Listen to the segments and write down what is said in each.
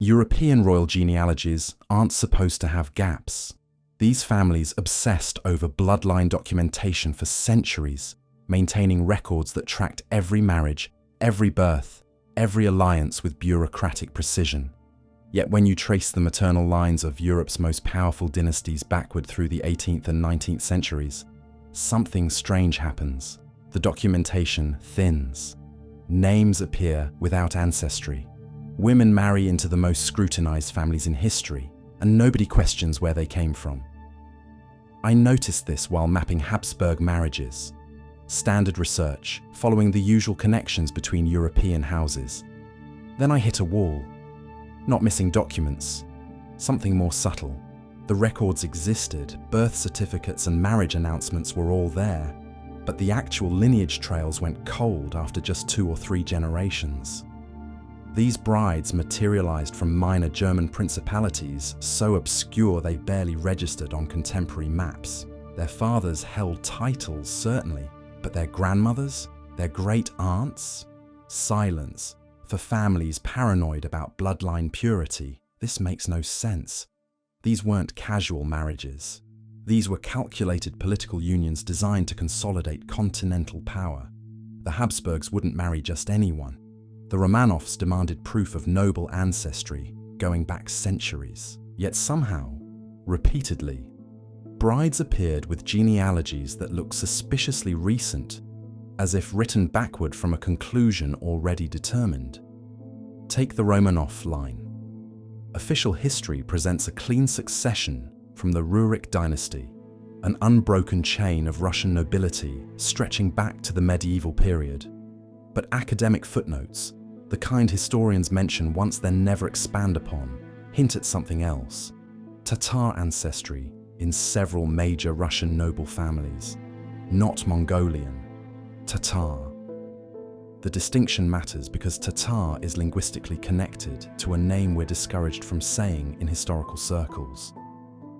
European royal genealogies aren't supposed to have gaps. These families obsessed over bloodline documentation for centuries, maintaining records that tracked every marriage, every birth, every alliance with bureaucratic precision. Yet when you trace the maternal lines of Europe's most powerful dynasties backward through the 18th and 19th centuries, something strange happens. The documentation thins. Names appear without ancestry. Women marry into the most scrutinized families in history, and nobody questions where they came from. I noticed this while mapping Habsburg marriages. Standard research, following the usual connections between European houses. Then I hit a wall. Not missing documents, something more subtle. The records existed, birth certificates and marriage announcements were all there, but the actual lineage trails went cold after just 2 or 3 generations. These brides materialized from minor German principalities so obscure they barely registered on contemporary maps. Their fathers held titles, certainly, but their grandmothers, their great aunts? Silence. For families paranoid about bloodline purity, this makes no sense. These weren't casual marriages. These were calculated political unions designed to consolidate continental power. The Habsburgs wouldn't marry just anyone. The Romanovs demanded proof of noble ancestry, going back centuries. Yet somehow, repeatedly, brides appeared with genealogies that looked suspiciously recent, as if written backward from a conclusion already determined. Take the Romanov line. Official history presents a clean succession from the Rurik dynasty, an unbroken chain of Russian nobility stretching back to the medieval period. But academic footnotes, the kind historians mention once then never expand upon, hint at something else. Tatar ancestry in several major Russian noble families, not Mongolian. Tatar. The distinction matters because Tatar is linguistically connected to a name we're discouraged from saying in historical circles.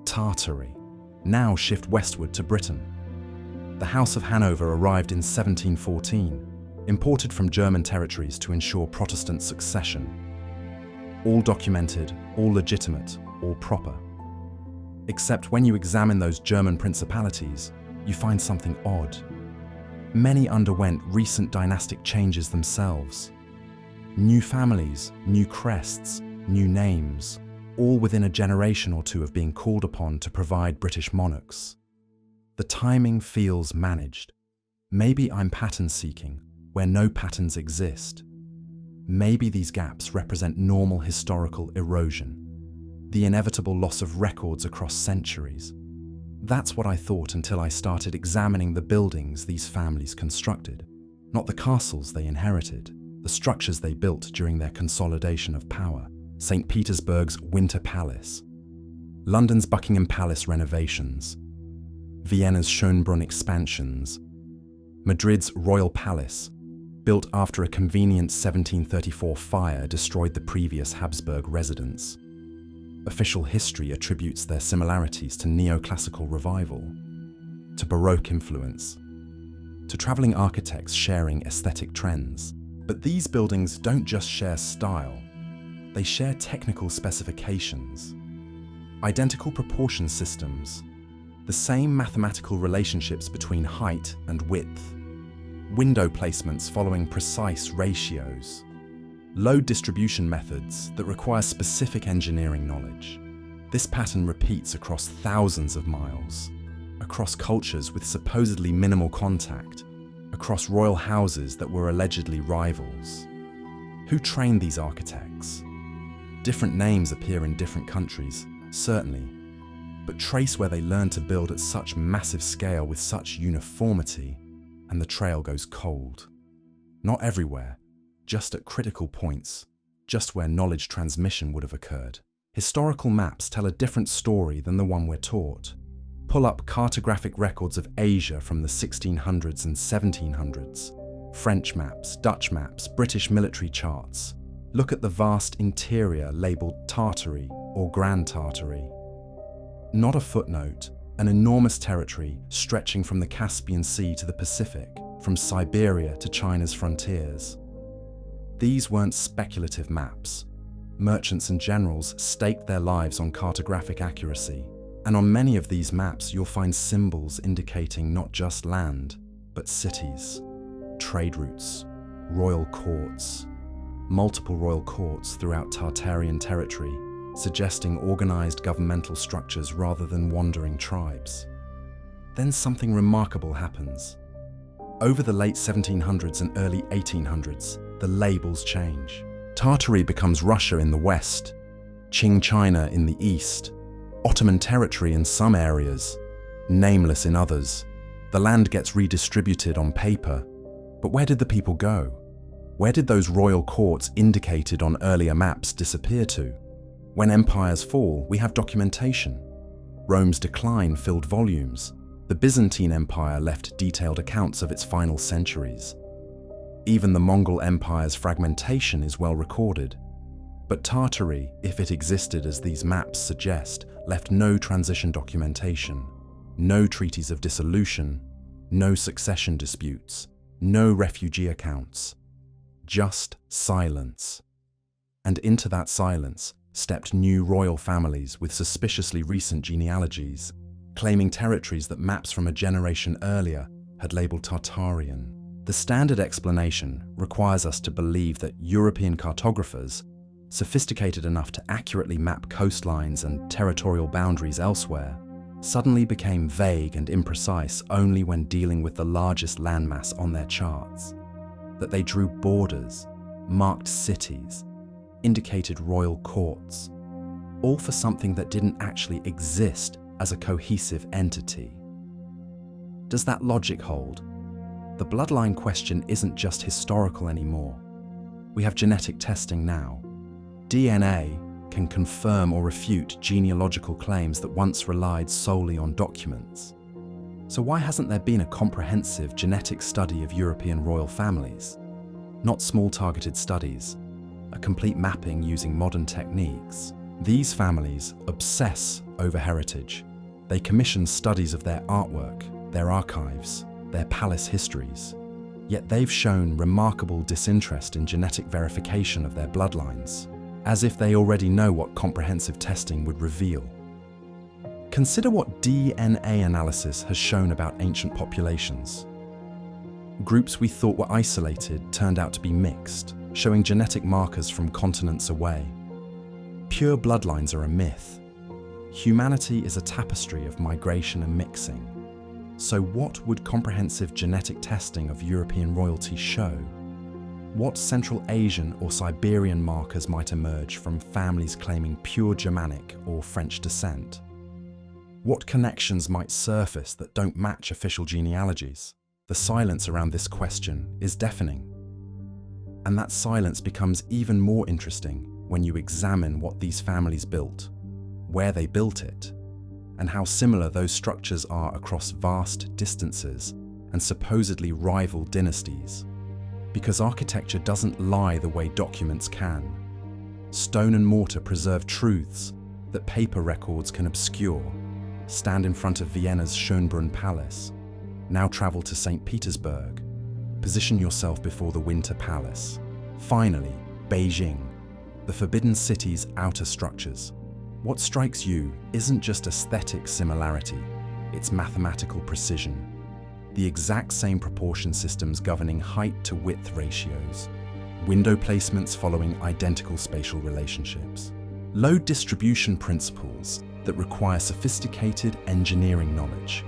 Tartary. Now shift westward to Britain. The House of Hanover arrived in 1714, imported from German territories to ensure Protestant succession. All documented, all legitimate, all proper. Except when you examine those German principalities, you find something odd. Many underwent recent dynastic changes themselves. New families, new crests, new names, all within a generation or two of being called upon to provide British monarchs. The timing feels managed. Maybe I'm pattern-seeking, where no patterns exist. Maybe these gaps represent normal historical erosion, the inevitable loss of records across centuries. That's what I thought until I started examining the buildings these families constructed, not the castles they inherited, the structures they built during their consolidation of power. St. Petersburg's Winter Palace, London's Buckingham Palace renovations, Vienna's Schönbrunn expansions, Madrid's Royal Palace, built after a convenient 1734 fire destroyed the previous Habsburg residence. Official history attributes their similarities to neoclassical revival, to Baroque influence, to travelling architects sharing aesthetic trends. But these buildings don't just share style, they share technical specifications. Identical proportion systems, the same mathematical relationships between height and width, window placements following precise ratios, load distribution methods that require specific engineering knowledge. This pattern repeats across thousands of miles, across cultures with supposedly minimal contact, across royal houses that were allegedly rivals. Who trained these architects? Different names appear in different countries, certainly, but trace where they learned to build at such massive scale with such uniformity, and the trail goes cold. Not everywhere, just at critical points, just where knowledge transmission would have occurred. Historical maps tell a different story than the one we're taught. Pull up cartographic records of Asia from the 1600s and 1700s, French maps, Dutch maps, British military charts. Look at the vast interior labelled Tartary or Grand Tartary. Not a footnote, an enormous territory stretching from the Caspian Sea to the Pacific, from Siberia to China's frontiers. These weren't speculative maps. merchants and generals staked their lives on cartographic accuracy, and on many of these maps you'll find symbols indicating not just land, but cities, trade routes, royal courts, multiple royal courts throughout Tartarian territory, suggesting organized governmental structures rather than wandering tribes. Then something remarkable happens. Over the late 1700s and early 1800s, the labels change. Tartary becomes Russia in the west, Qing China in the east, Ottoman territory in some areas, nameless in others. The land gets redistributed on paper, but where did the people go? Where did those royal courts indicated on earlier maps disappear to? When empires fall, we have documentation. Rome's decline filled volumes. The Byzantine Empire left detailed accounts of its final centuries. Even the Mongol Empire's fragmentation is well recorded. But Tartary, if it existed as these maps suggest, left no transition documentation, no treaties of dissolution, no succession disputes, no refugee accounts. Just silence. And into that silence stepped new royal families with suspiciously recent genealogies, claiming territories that maps from a generation earlier had labeled Tartarian. The standard explanation requires us to believe that European cartographers, sophisticated enough to accurately map coastlines and territorial boundaries elsewhere, suddenly became vague and imprecise only when dealing with the largest landmass on their charts. That they drew borders, marked cities, indicated royal courts, all for something that didn't actually exist as a cohesive entity. Does that logic hold? The bloodline question isn't just historical anymore. We have genetic testing now. DNA can confirm or refute genealogical claims that once relied solely on documents. So why hasn't there been a comprehensive genetic study of European royal families? Not small targeted studies, a complete mapping using modern techniques. These families obsess over heritage. They commission studies of their artwork, their archives, their palace histories. Yet they've shown remarkable disinterest in genetic verification of their bloodlines, as if they already know what comprehensive testing would reveal. Consider what DNA analysis has shown about ancient populations. Groups we thought were isolated turned out to be mixed, showing genetic markers from continents away. Pure bloodlines are a myth. Humanity is a tapestry of migration and mixing. So what would comprehensive genetic testing of European royalty show? What Central Asian or Siberian markers might emerge from families claiming pure Germanic or French descent? What connections might surface that don't match official genealogies? The silence around this question is deafening. And that silence becomes even more interesting when you examine what these families built, where they built it, and how similar those structures are across vast distances and supposedly rival dynasties. Because architecture doesn't lie the way documents can. Stone and mortar preserve truths that paper records can obscure. Stand in front of Vienna's Schönbrunn Palace. Now travel to St. Petersburg. Position yourself before the Winter Palace. Finally, Beijing, the Forbidden City's outer structures. What strikes you isn't just aesthetic similarity, it's mathematical precision. The exact same proportion systems governing height to width ratios. Window placements following identical spatial relationships. Load distribution principles that require sophisticated engineering knowledge.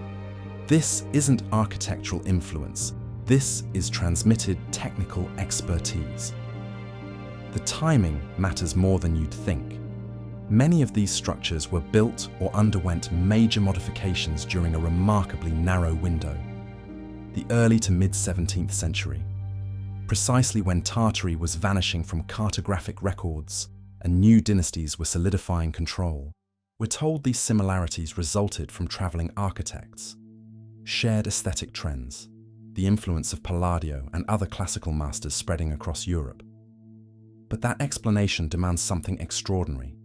This isn't architectural influence, this is transmitted technical expertise. The timing matters more than you'd think. Many of these structures were built or underwent major modifications during a remarkably narrow window, the early to mid-17th century, precisely when Tartary was vanishing from cartographic records and new dynasties were solidifying control. We're told these similarities resulted from traveling architects, shared aesthetic trends, the influence of Palladio and other classical masters spreading across Europe. But that explanation demands something extraordinary.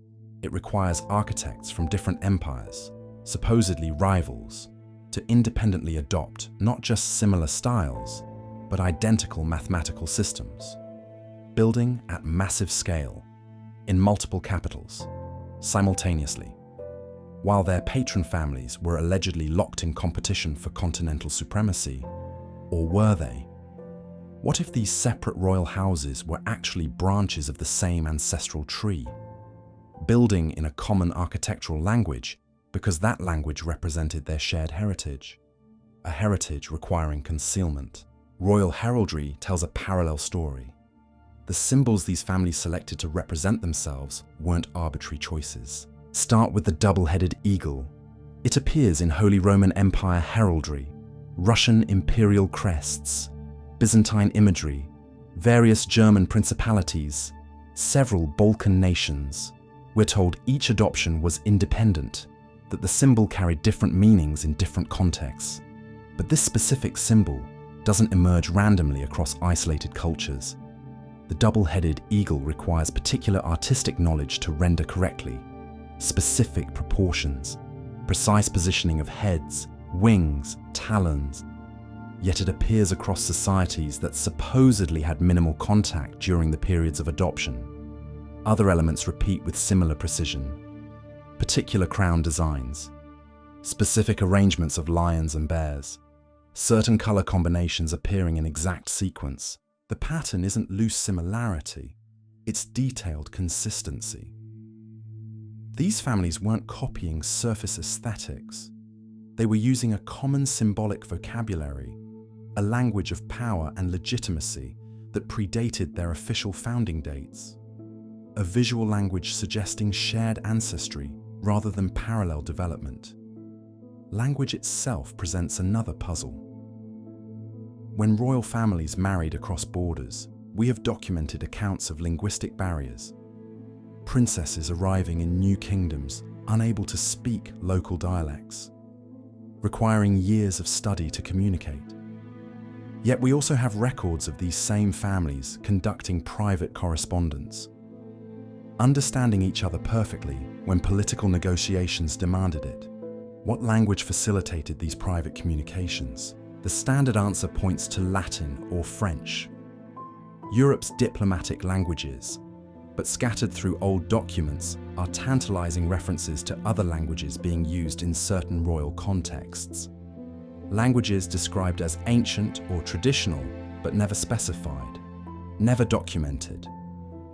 It requires architects from different empires, supposedly rivals, to independently adopt not just similar styles, but identical mathematical systems, building at massive scale, in multiple capitals, simultaneously, while their patron families were allegedly locked in competition for continental supremacy. Or were they? What if these separate royal houses were actually branches of the same ancestral tree, building in a common architectural language because that language represented their shared heritage, a heritage requiring concealment? Royal heraldry tells a parallel story. The symbols these families selected to represent themselves weren't arbitrary choices. Start with the double-headed eagle. It appears in Holy Roman Empire heraldry, Russian imperial crests, Byzantine imagery, various German principalities, several Balkan nations. We're told each adoption was independent, that the symbol carried different meanings in different contexts. But this specific symbol doesn't emerge randomly across isolated cultures. The double-headed eagle requires particular artistic knowledge to render correctly, specific proportions, precise positioning of heads, wings, talons. Yet it appears across societies that supposedly had minimal contact during the periods of adoption. Other elements repeat with similar precision. Particular crown designs, specific arrangements of lions and bears, certain color combinations appearing in exact sequence. The pattern isn't loose similarity, it's detailed consistency. These families weren't copying surface aesthetics. They were using a common symbolic vocabulary, a language of power and legitimacy that predated their official founding dates. A visual language suggesting shared ancestry rather than parallel development. Language itself presents another puzzle. When royal families married across borders, we have documented accounts of linguistic barriers. Princesses arriving in new kingdoms, unable to speak local dialects, requiring years of study to communicate. Yet we also have records of these same families conducting private correspondence, understanding each other perfectly when political negotiations demanded it. What language facilitated these private communications? The standard answer points to Latin or French, Europe's diplomatic languages, but scattered through old documents are tantalizing references to other languages being used in certain royal contexts. Languages described as ancient or traditional, but never specified, never documented,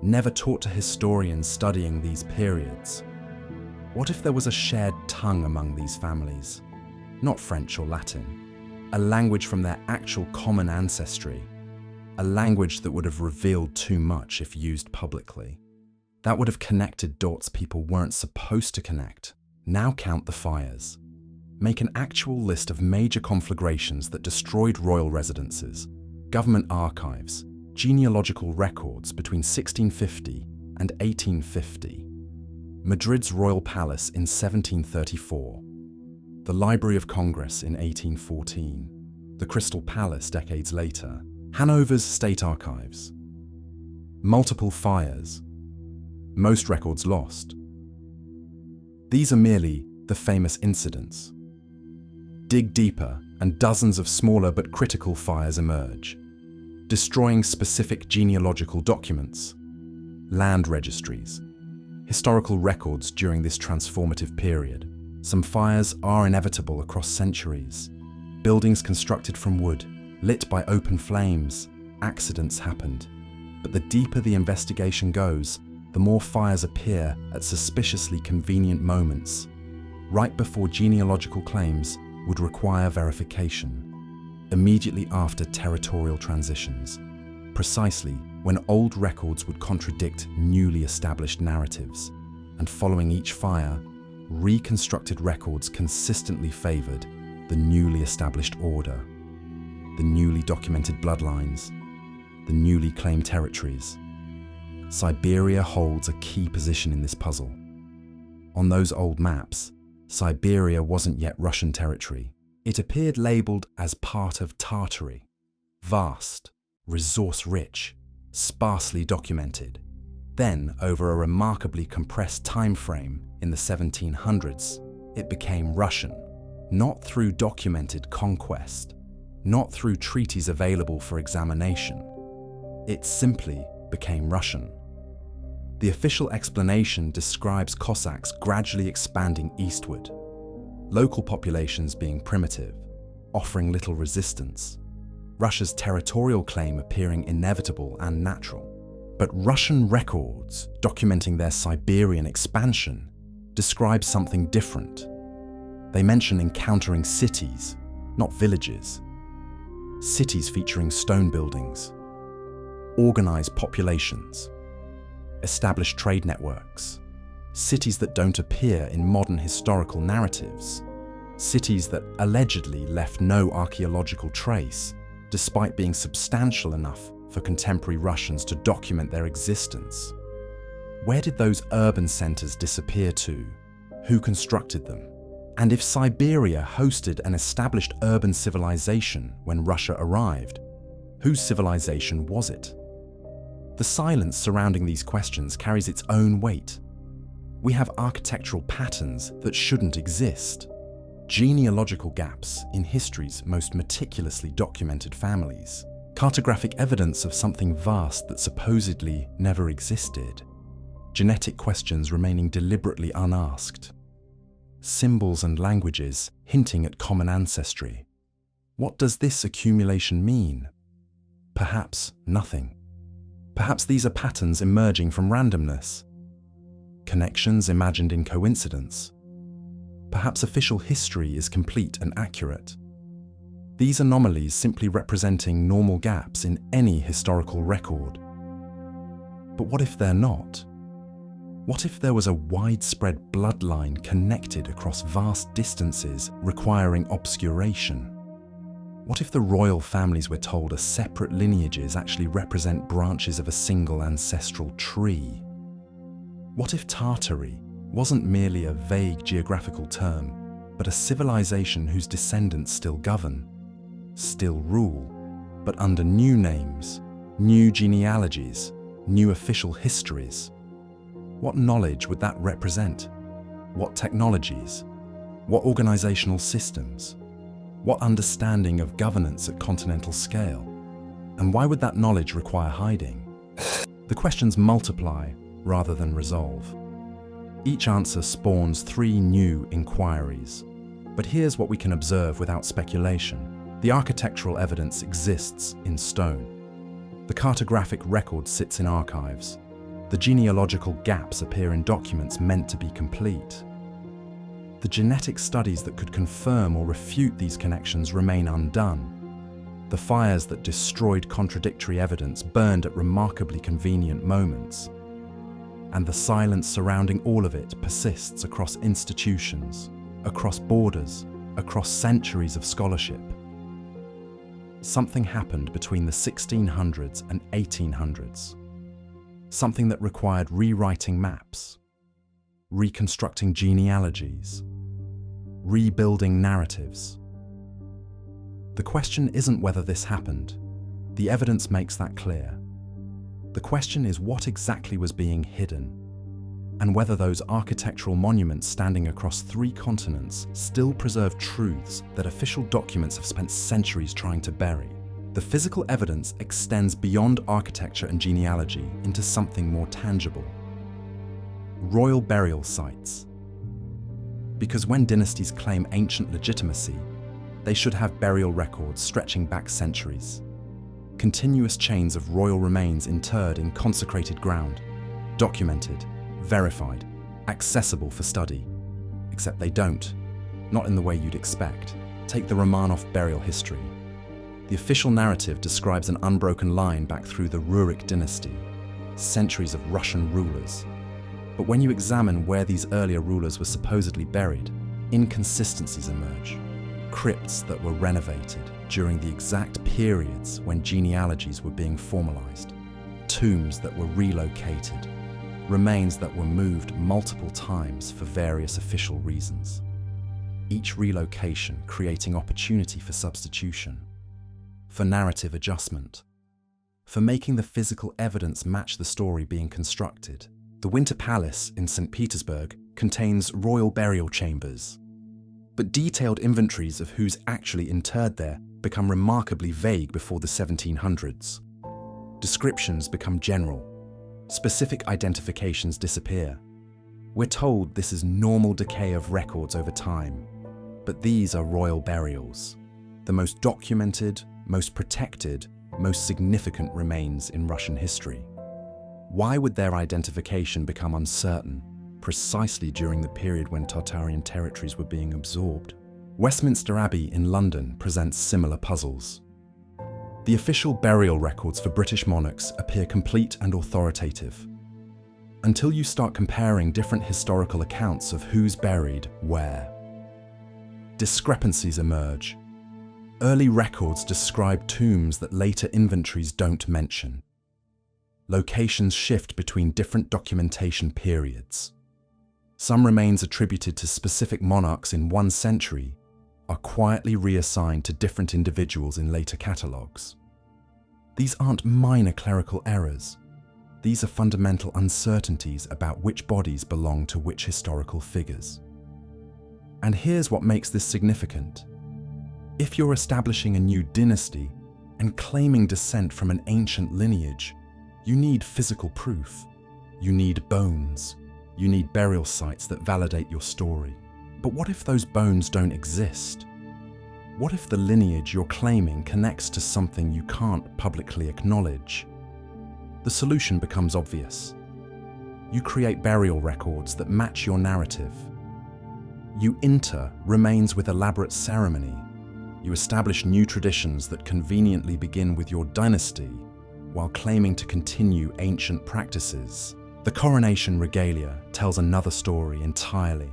never taught to historians studying these periods. What if there was a shared tongue among these families? Not French or Latin, a language from their actual common ancestry, a language that would have revealed too much if used publicly. That would have connected dots people weren't supposed to connect. Now count the fires. Make an actual list of major conflagrations that destroyed royal residences, government archives, genealogical records between 1650 and 1850, Madrid's royal palace in 1734, the Library of Congress in 1814, the Crystal Palace decades later, Hanover's state archives. Multiple fires, most records lost. These are merely the famous incidents. Dig deeper and dozens of smaller but critical fires emerge, destroying specific genealogical documents, land registries, historical records during this transformative period. Some fires are inevitable across centuries. Buildings constructed from wood, lit by open flames, accidents happened. But the deeper the investigation goes, the more fires appear at suspiciously convenient moments, right before genealogical claims would require verification, immediately after territorial transitions, precisely when old records would contradict newly established narratives, and following each fire, reconstructed records consistently favored the newly established order, the newly documented bloodlines, the newly claimed territories. Siberia holds a key position in this puzzle. On those old maps, Siberia wasn't yet Russian territory. It appeared labelled as part of Tartary, vast, resource-rich, sparsely documented. Then, over a remarkably compressed time frame in the 1700s, it became Russian, not through documented conquest, not through treaties available for examination. It simply became Russian. The official explanation describes Cossacks gradually expanding eastward, local populations being primitive, offering little resistance, Russia's territorial claim appearing inevitable and natural. But Russian records documenting their Siberian expansion describe something different. They mention encountering cities, not villages. Cities featuring stone buildings, organized populations, established trade networks, cities that don't appear in modern historical narratives, cities that allegedly left no archaeological trace, despite being substantial enough for contemporary Russians to document their existence. Where did those urban centers disappear to? Who constructed them? And if Siberia hosted an established urban civilization when Russia arrived, whose civilization was it? The silence surrounding these questions carries its own weight. We have architectural patterns that shouldn't exist, genealogical gaps in history's most meticulously documented families, cartographic evidence of something vast that supposedly never existed, genetic questions remaining deliberately unasked, symbols and languages hinting at common ancestry. What does this accumulation mean? Perhaps nothing. Perhaps these are patterns emerging from randomness, connections imagined in coincidence. Perhaps official history is complete and accurate. These anomalies simply representing normal gaps in any historical record. But what if they're not? What if there was a widespread bloodline connected across vast distances requiring obscuration? What if the royal families we're told are separate lineages actually represent branches of a single ancestral tree? What if Tartary wasn't merely a vague geographical term, but a civilization whose descendants still govern, still rule, but under new names, new genealogies, new official histories? What knowledge would that represent? What technologies? What organizational systems? What understanding of governance at continental scale? And why would that knowledge require hiding? The questions multiply rather than resolve. Each answer spawns 3 new inquiries. But here's what we can observe without speculation. The architectural evidence exists in stone. The cartographic record sits in archives. The genealogical gaps appear in documents meant to be complete. The genetic studies that could confirm or refute these connections remain undone. The fires that destroyed contradictory evidence burned at remarkably convenient moments. And the silence surrounding all of it persists across institutions, across borders, across centuries of scholarship. Something happened between the 1600s and 1800s. Something that required rewriting maps, reconstructing genealogies, rebuilding narratives. The question isn't whether this happened. The evidence makes that clear. The question is what exactly was being hidden, and whether those architectural monuments standing across 3 continents still preserve truths that official documents have spent centuries trying to bury. The physical evidence extends beyond architecture and genealogy into something more tangible. Royal burial sites. Because when dynasties claim ancient legitimacy, they should have burial records stretching back centuries. Continuous chains of royal remains interred in consecrated ground, documented, verified, accessible for study. Except they don't, not in the way you'd expect. Take the Romanov burial history. The official narrative describes an unbroken line back through the Rurik dynasty, centuries of Russian rulers. But when you examine where these earlier rulers were supposedly buried, inconsistencies emerge. Crypts that were renovated during the exact periods when genealogies were being formalized, tombs that were relocated, remains that were moved multiple times for various official reasons. Each relocation creating opportunity for substitution, for narrative adjustment, for making the physical evidence match the story being constructed. The Winter Palace in St. Petersburg contains royal burial chambers, but detailed inventories of who's actually interred there become remarkably vague before the 1700s. Descriptions become general. specific identifications disappear. We're told this is normal decay of records over time, but these are royal burials, the most documented, most protected, most significant remains in Russian history. Why would their identification become uncertain precisely during the period when Tartarian territories were being absorbed? Westminster Abbey in London presents similar puzzles. The official burial records for British monarchs appear complete and authoritative, until you start comparing different historical accounts of who's buried where. Discrepancies emerge. Early records describe tombs that later inventories don't mention. Locations shift between different documentation periods. Some remains attributed to specific monarchs in one century are quietly reassigned to different individuals in later catalogues. These aren't minor clerical errors. These are fundamental uncertainties about which bodies belong to which historical figures. And here's what makes this significant. If you're establishing a new dynasty and claiming descent from an ancient lineage, you need physical proof. You need bones. You need burial sites that validate your story. But what if those bones don't exist? What if the lineage you're claiming connects to something you can't publicly acknowledge? The solution becomes obvious. You create burial records that match your narrative. You inter remains with elaborate ceremony. You establish new traditions that conveniently begin with your dynasty while claiming to continue ancient practices. The coronation regalia tells another story entirely.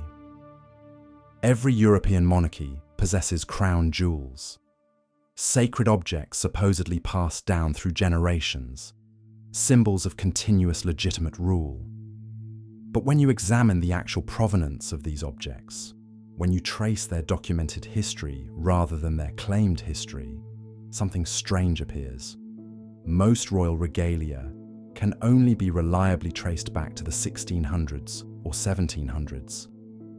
Every European monarchy possesses crown jewels, sacred objects supposedly passed down through generations, symbols of continuous legitimate rule. But when you examine the actual provenance of these objects, when you trace their documented history rather than their claimed history, something strange appears. Most royal regalia can only be reliably traced back to the 1600s or 1700s.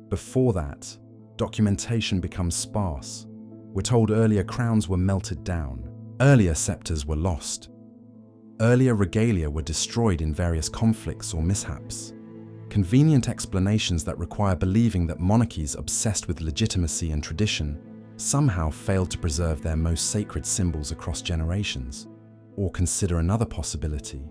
Before that, documentation becomes sparse. We're told earlier crowns were melted down, earlier scepters were lost, earlier regalia were destroyed in various conflicts or mishaps. Convenient explanations that require believing that monarchies obsessed with legitimacy and tradition somehow failed to preserve their most sacred symbols across generations. Or consider another possibility.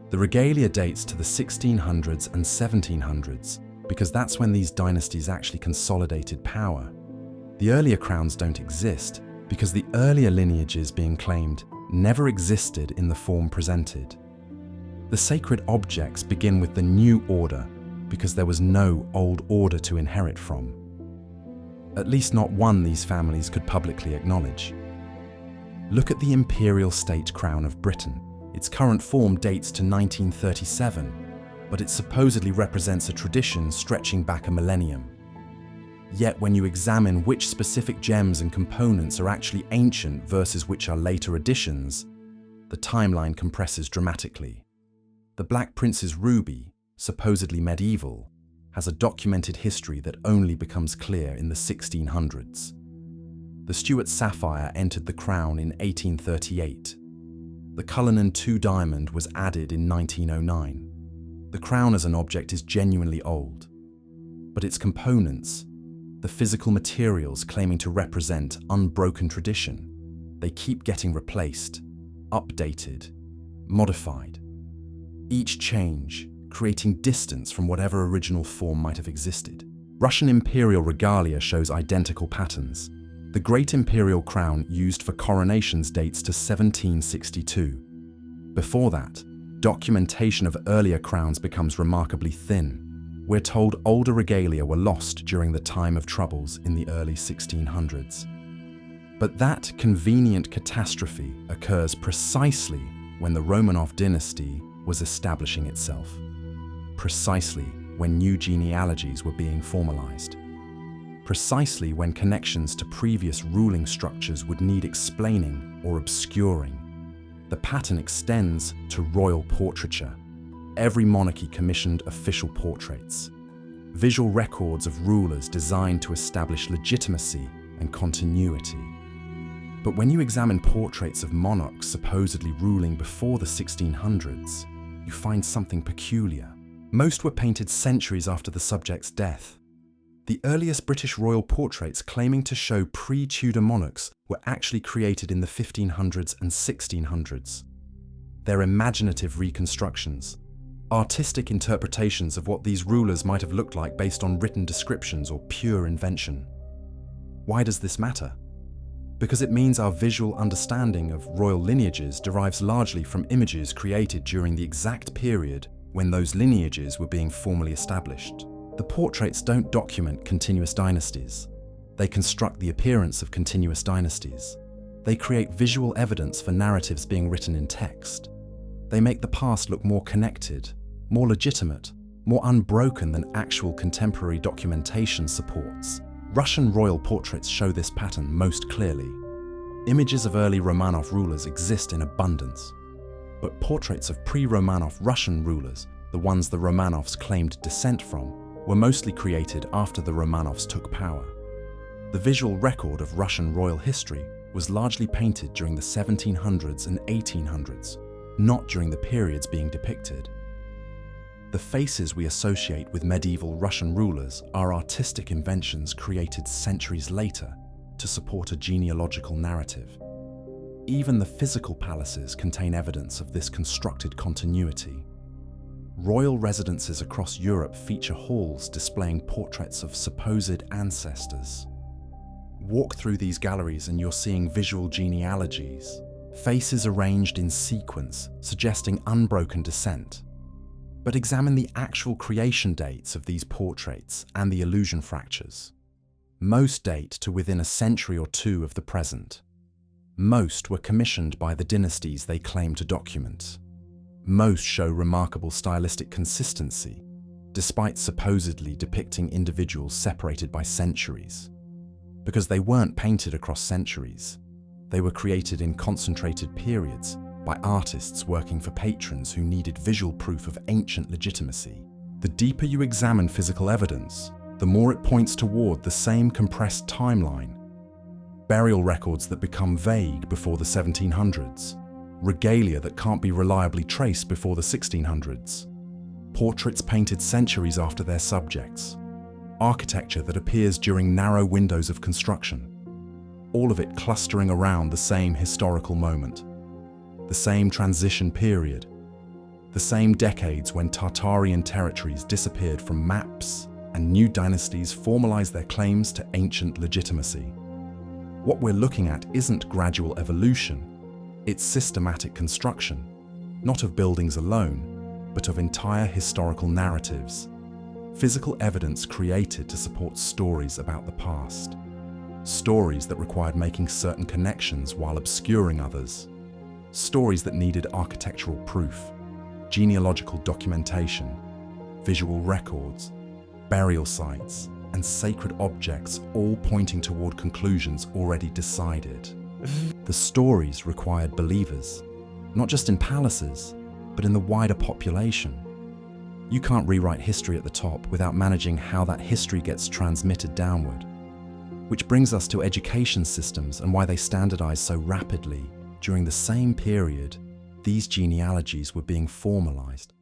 The regalia dates to the 1600s and 1700s because that's when these dynasties actually consolidated power. The earlier crowns don't exist because the earlier lineages being claimed never existed in the form presented. The sacred objects begin with the new order because there was no old order to inherit from. At least not one these families could publicly acknowledge. Look at the imperial state crown of Britain. Its current form dates to 1937, but it supposedly represents a tradition stretching back a millennium. Yet when you examine which specific gems and components are actually ancient versus which are later additions, the timeline compresses dramatically. The Black Prince's ruby, supposedly medieval, has a documented history that only becomes clear in the 1600s. The Stuart sapphire entered the crown in 1838. The Cullinan II diamond was added in 1909. The crown as an object is genuinely old, but its components, the physical materials claiming to represent unbroken tradition, they keep getting replaced, updated, modified. Each change creating distance from whatever original form might have existed. Russian imperial regalia shows identical patterns. The Great Imperial Crown used for coronations dates to 1762. Before that, documentation of earlier crowns becomes remarkably thin. We're told older regalia were lost during the time of troubles in the early 1600s. But that convenient catastrophe occurs precisely when the Romanov dynasty was establishing itself, precisely when new genealogies were being formalized, precisely when connections to previous ruling structures would need explaining or obscuring. The pattern extends to royal portraiture. Every monarchy commissioned official portraits, visual records of rulers designed to establish legitimacy and continuity. But when you examine portraits of monarchs supposedly ruling before the 1600s, you find something peculiar. Most were painted centuries after the subject's death. The earliest British royal portraits claiming to show pre-Tudor monarchs were actually created in the 1500s and 1600s. They're imaginative reconstructions, artistic interpretations of what these rulers might have looked like based on written descriptions or pure invention. Why does this matter? Because it means our visual understanding of royal lineages derives largely from images created during the exact period when those lineages were being formally established. The portraits don't document continuous dynasties. They construct the appearance of continuous dynasties. They create visual evidence for narratives being written in text. They make the past look more connected, more legitimate, more unbroken than actual contemporary documentation supports. Russian royal portraits show this pattern most clearly. Images of early Romanov rulers exist in abundance, but portraits of pre-Romanov Russian rulers, the ones the Romanovs claimed descent from, were mostly created after the Romanovs took power. The visual record of Russian royal history was largely painted during the 1700s and 1800s, not during the periods being depicted. The faces we associate with medieval Russian rulers are artistic inventions created centuries later to support a genealogical narrative. Even the physical palaces contain evidence of this constructed continuity. Royal residences across Europe feature halls displaying portraits of supposed ancestors. Walk through these galleries and you're seeing visual genealogies, faces arranged in sequence suggesting unbroken descent. But examine the actual creation dates of these portraits and the illusion fractures. Most date to within a century or two of the present. Most were commissioned by the dynasties they claim to document. Most show remarkable stylistic consistency, despite supposedly depicting individuals separated by centuries. Because they weren't painted across centuries. They were created in concentrated periods by artists working for patrons who needed visual proof of ancient legitimacy. The deeper you examine physical evidence, the more it points toward the same compressed timeline. Burial records that become vague before the 1700s. Regalia that can't be reliably traced before the 1600s. Portraits painted centuries after their subjects. Architecture that appears during narrow windows of construction. All of it clustering around the same historical moment. The same transition period. The same decades when Tartarian territories disappeared from maps and new dynasties formalized their claims to ancient legitimacy. What we're looking at isn't gradual evolution. It's systematic construction, not of buildings alone, but of entire historical narratives. Physical evidence created to support stories about the past. Stories that required making certain connections while obscuring others. Stories that needed architectural proof, genealogical documentation, visual records, burial sites, and sacred objects all pointing toward conclusions already decided. The stories required believers, not just in palaces, but in the wider population. You can't rewrite history at the top without managing how that history gets transmitted downward. Which brings us to education systems and why they standardize so rapidly. During the same period, these genealogies were being formalized.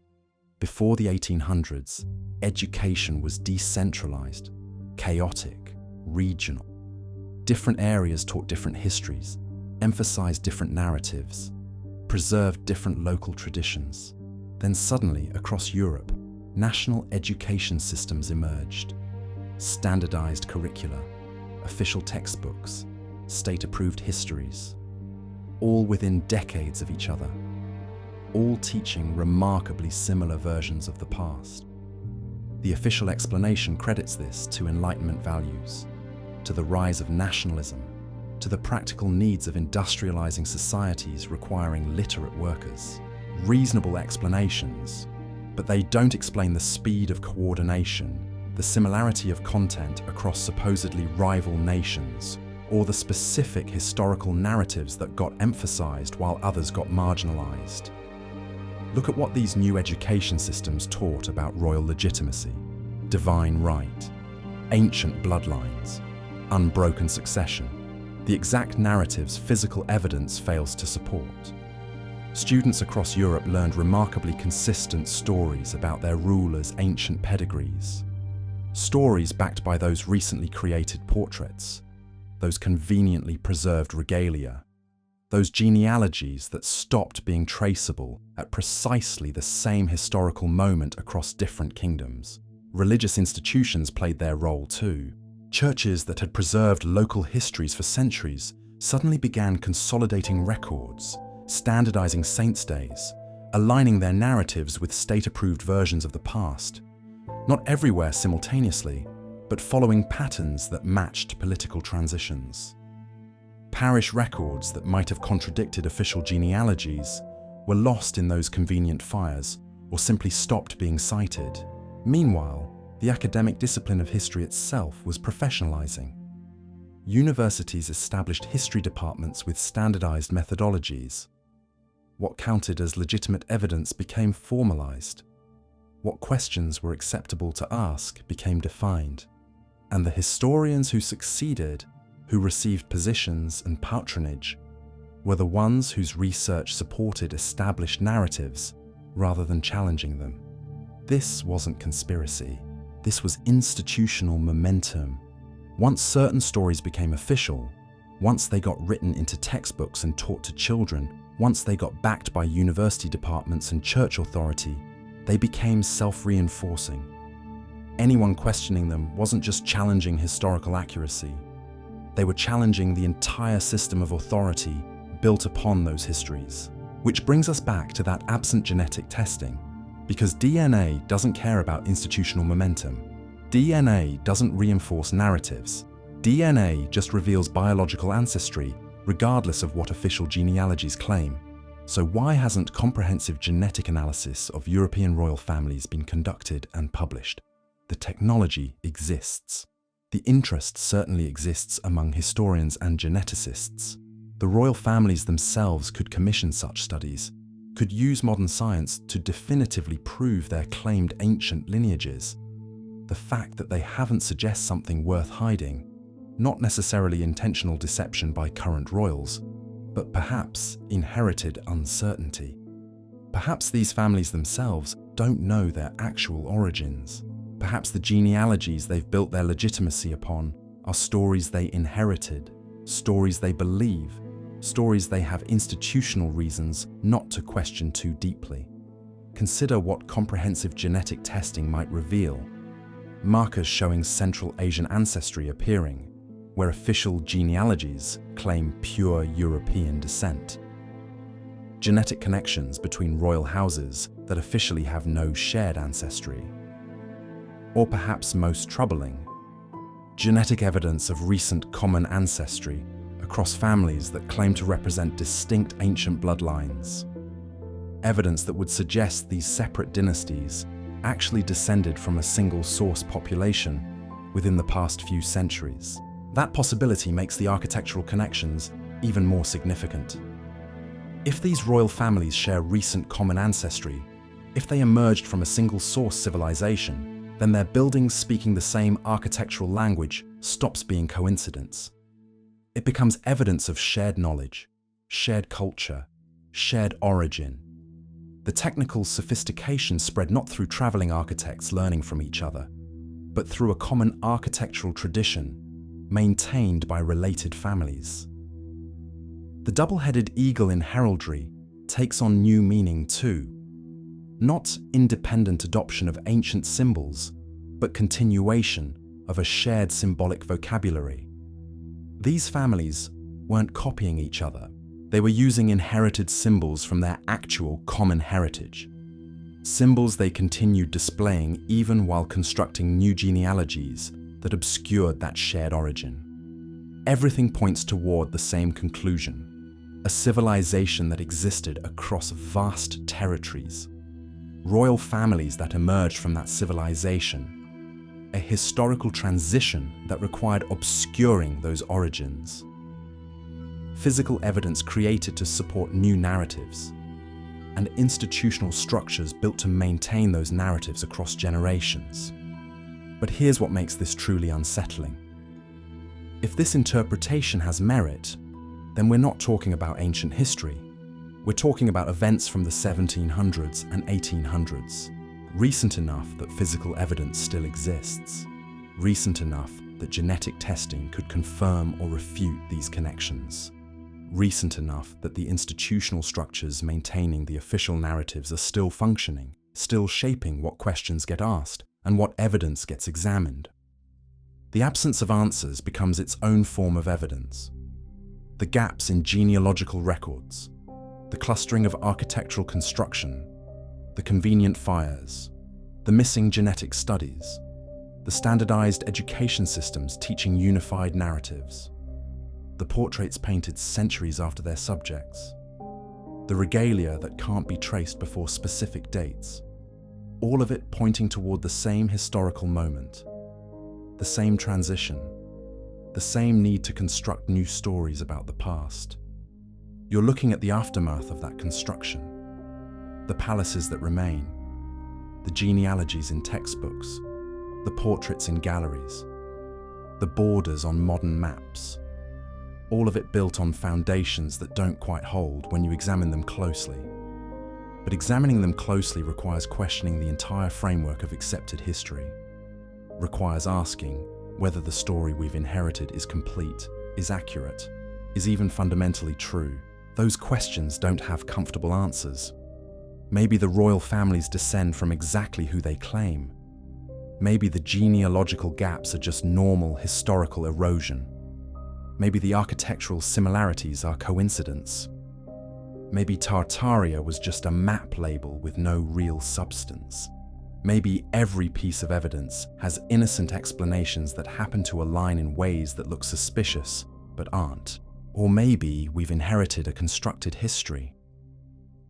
Before the 1800s, education was decentralized, chaotic, regional. Different areas taught different histories, emphasized different narratives, preserved different local traditions. Then suddenly, across Europe, national education systems emerged. Standardized curricula, official textbooks, state-approved histories, all within decades of each other, all teaching remarkably similar versions of the past. The official explanation credits this to Enlightenment values, to the rise of nationalism, to the practical needs of industrializing societies requiring literate workers. Reasonable explanations, but they don't explain the speed of coordination, the similarity of content across supposedly rival nations, or the specific historical narratives that got emphasized while others got marginalized. Look at what these new education systems taught about royal legitimacy, divine right, ancient bloodlines, unbroken succession, the exact narratives physical evidence fails to support. Students across Europe learned remarkably consistent stories about their rulers' ancient pedigrees. Stories backed by those recently created portraits, those conveniently preserved regalia, those genealogies that stopped being traceable at precisely the same historical moment across different kingdoms. Religious institutions played their role too. Churches that had preserved local histories for centuries suddenly began consolidating records, standardizing saints' days, aligning their narratives with state-approved versions of the past. Not everywhere simultaneously, but following patterns that matched political transitions. Parish records that might have contradicted official genealogies were lost in those convenient fires or simply stopped being cited. Meanwhile, the academic discipline of history itself was professionalizing. Universities established history departments with standardized methodologies. What counted as legitimate evidence became formalized. What questions were acceptable to ask became defined. And the historians who succeeded, who received positions and patronage, were the ones whose research supported established narratives rather than challenging them. This wasn't conspiracy. This was institutional momentum. Once certain stories became official, once they got written into textbooks and taught to children, once they got backed by university departments and church authority, they became self-reinforcing. Anyone questioning them wasn't just challenging historical accuracy. They were challenging the entire system of authority built upon those histories. Which brings us back to that absent genetic testing. Because DNA doesn't care about institutional momentum. DNA doesn't reinforce narratives. DNA just reveals biological ancestry, regardless of what official genealogies claim. So why hasn't comprehensive genetic analysis of European royal families been conducted and published? The technology exists. The interest certainly exists among historians and geneticists. The royal families themselves could commission such studies, could use modern science to definitively prove their claimed ancient lineages. The fact that they haven't suggests something worth hiding, not necessarily intentional deception by current royals, but perhaps inherited uncertainty. Perhaps these families themselves don't know their actual origins. Perhaps the genealogies they've built their legitimacy upon are stories they inherited, stories they believe, stories they have institutional reasons not to question too deeply. Consider what comprehensive genetic testing might reveal. Markers showing Central Asian ancestry appearing, where official genealogies claim pure European descent. Genetic connections between royal houses that officially have no shared ancestry. Or perhaps most troubling, genetic evidence of recent common ancestry across families that claim to represent distinct ancient bloodlines. Evidence that would suggest these separate dynasties actually descended from a single source population within the past few centuries. That possibility makes the architectural connections even more significant. If these royal families share recent common ancestry, if they emerged from a single source civilization, then their buildings speaking the same architectural language stops being coincidence. It becomes evidence of shared knowledge, shared culture, shared origin. The technical sophistication spread not through traveling architects learning from each other, but through a common architectural tradition maintained by related families. The double-headed eagle in heraldry takes on new meaning too. Not independent adoption of ancient symbols, but continuation of a shared symbolic vocabulary. These families weren't copying each other. They were using inherited symbols from their actual common heritage. Symbols they continued displaying even while constructing new genealogies that obscured that shared origin. Everything points toward the same conclusion: a civilization that existed across vast territories. Royal families that emerged from that civilization. A historical transition that required obscuring those origins. Physical evidence created to support new narratives, and institutional structures built to maintain those narratives across generations. But here's what makes this truly unsettling. If this interpretation has merit, then we're not talking about ancient history. We're talking about events from the 1700s and 1800s, recent enough that physical evidence still exists, recent enough that genetic testing could confirm or refute these connections, recent enough that the institutional structures maintaining the official narratives are still functioning, still shaping what questions get asked and what evidence gets examined. The absence of answers becomes its own form of evidence. The gaps in genealogical records, the clustering of architectural construction, the convenient fires, the missing genetic studies, the standardized education systems teaching unified narratives, the portraits painted centuries after their subjects, the regalia that can't be traced before specific dates, all of it pointing toward the same historical moment, the same transition, the same need to construct new stories about the past. You're looking at the aftermath of that construction, the palaces that remain, the genealogies in textbooks, the portraits in galleries, the borders on modern maps, all of it built on foundations that don't quite hold when you examine them closely. But examining them closely requires questioning the entire framework of accepted history, requires asking whether the story we've inherited is complete, is accurate, is even fundamentally true. Those questions don't have comfortable answers. Maybe the royal families descend from exactly who they claim. Maybe the genealogical gaps are just normal historical erosion. Maybe the architectural similarities are coincidence. Maybe Tartaria was just a map label with no real substance. Maybe every piece of evidence has innocent explanations that happen to align in ways that look suspicious, but aren't. Or maybe we've inherited a constructed history.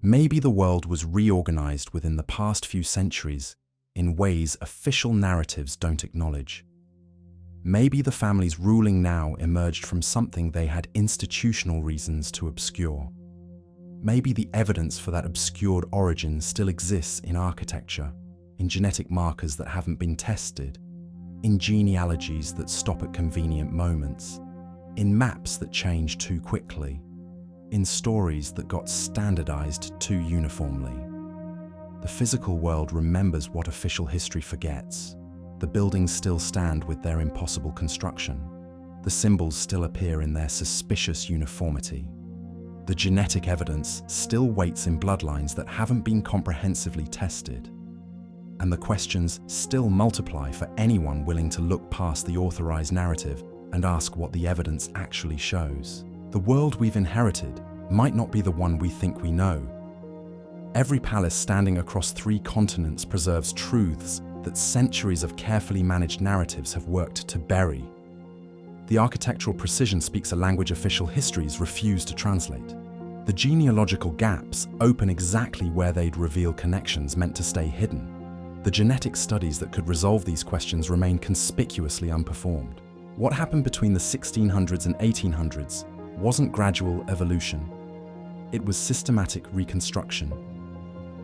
Maybe the world was reorganized within the past few centuries in ways official narratives don't acknowledge. Maybe the families ruling now emerged from something they had institutional reasons to obscure. Maybe the evidence for that obscured origin still exists in architecture, in genetic markers that haven't been tested, in genealogies that stop at convenient moments, in maps that change too quickly, in stories that got standardized too uniformly. The physical world remembers what official history forgets. The buildings still stand with their impossible construction. The symbols still appear in their suspicious uniformity. The genetic evidence still waits in bloodlines that haven't been comprehensively tested. And the questions still multiply for anyone willing to look past the authorized narrative and ask what the evidence actually shows. The world we've inherited might not be the one we think we know. Every palace standing across 3 continents preserves truths that centuries of carefully managed narratives have worked to bury. The architectural precision speaks a language official histories refuse to translate. The genealogical gaps open exactly where they'd reveal connections meant to stay hidden. The genetic studies that could resolve these questions remain conspicuously unperformed. What happened between the 1600s and 1800s wasn't gradual evolution. It was systematic reconstruction,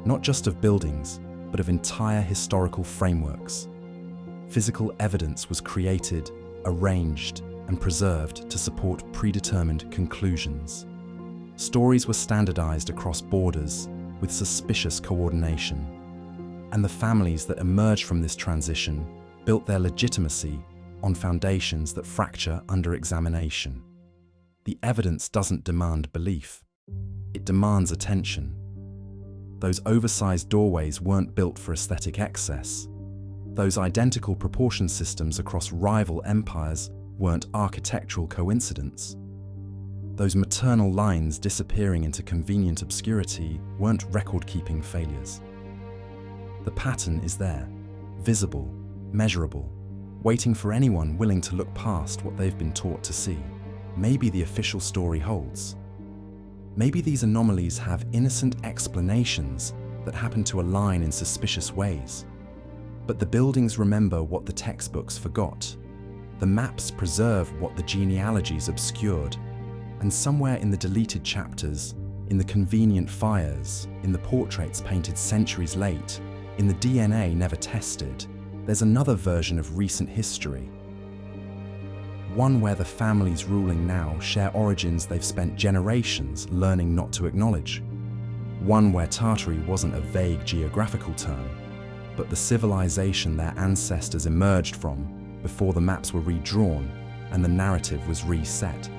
not just of buildings, but of entire historical frameworks. Physical evidence was created, arranged, and preserved to support predetermined conclusions. Stories were standardized across borders with suspicious coordination. And the families that emerged from this transition built their legitimacy on foundations that fracture under examination. The evidence doesn't demand belief. It demands attention. Those oversized doorways weren't built for aesthetic excess. Those identical proportion systems across rival empires weren't architectural coincidence. Those maternal lines disappearing into convenient obscurity weren't record-keeping failures. The pattern is there, visible, measurable, waiting for anyone willing to look past what they've been taught to see. Maybe the official story holds. Maybe these anomalies have innocent explanations that happen to align in suspicious ways. But the buildings remember what the textbooks forgot. The maps preserve what the genealogies obscured. And somewhere in the deleted chapters, in the convenient fires, in the portraits painted centuries late, in the DNA never tested, there's another version of recent history. One where the families ruling now share origins they've spent generations learning not to acknowledge. one where Tartary wasn't a vague geographical term, but the civilization their ancestors emerged from before the maps were redrawn and the narrative was reset.